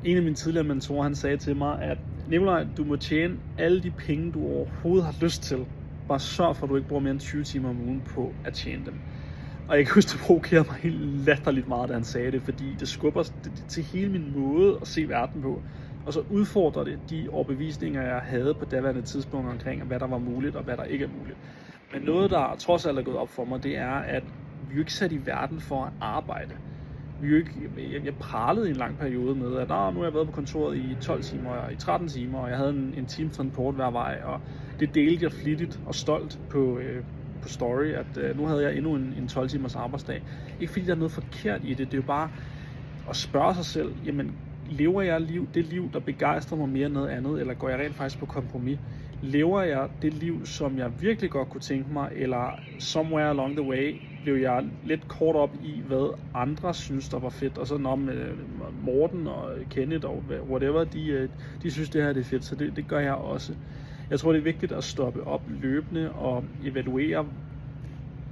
En af mine tidligere mentorer, han sagde til mig, at Nikolaj, du må tjene alle de penge, du overhovedet har lyst til. Bare sørg for, at du ikke bruger mere end 20 timer om ugen på at tjene dem. Og jeg kan huske, det provokerede mig helt latterligt meget, da han sagde det, fordi det skubber til hele min måde at se verden på. Og så udfordrer det de overbevisninger, jeg havde på daværende tidspunkt omkring, hvad der var muligt og hvad der ikke er muligt. Men noget, der trods alt er gået op for mig, det er, at vi jo ikke sat i verden for at arbejde. Jeg pralede i en lang periode med, at nu har jeg været på kontoret i 12 timer og i 13 timer, og jeg havde en time transport hver vej, og det delte jeg flittigt og stolt på story, at nu havde jeg endnu en 12 timers arbejdsdag. Ikke fordi der er noget forkert i det, det er jo bare at spørge sig selv, jamen lever jeg det liv, der begejstrer mig mere end noget andet, eller går jeg rent faktisk på kompromis? Lever jeg det liv, som jeg virkelig godt kunne tænke mig, eller somewhere along the way blev jeg lidt kort op i, hvad andre synes, der var fedt, og så om Morten og Kenneth og whatever, de synes det her det er fedt, så det gør jeg også. Jeg tror det er vigtigt at stoppe op løbende og evaluere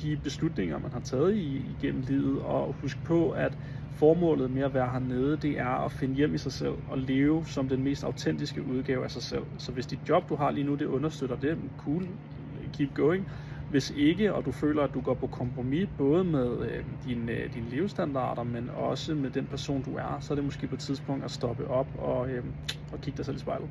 de beslutninger, man har taget igennem livet, og huske på, at formålet med at være hernede, det er at finde hjem i sig selv og leve som den mest autentiske udgave af sig selv. Så hvis dit job, du har lige nu, det understøtter det, cool, keep going. Hvis ikke, og du føler, at du går på kompromis, både med dine levestandarder, men også med den person, du er, så er det måske på et tidspunkt at stoppe op og kigge dig selv i spejlet.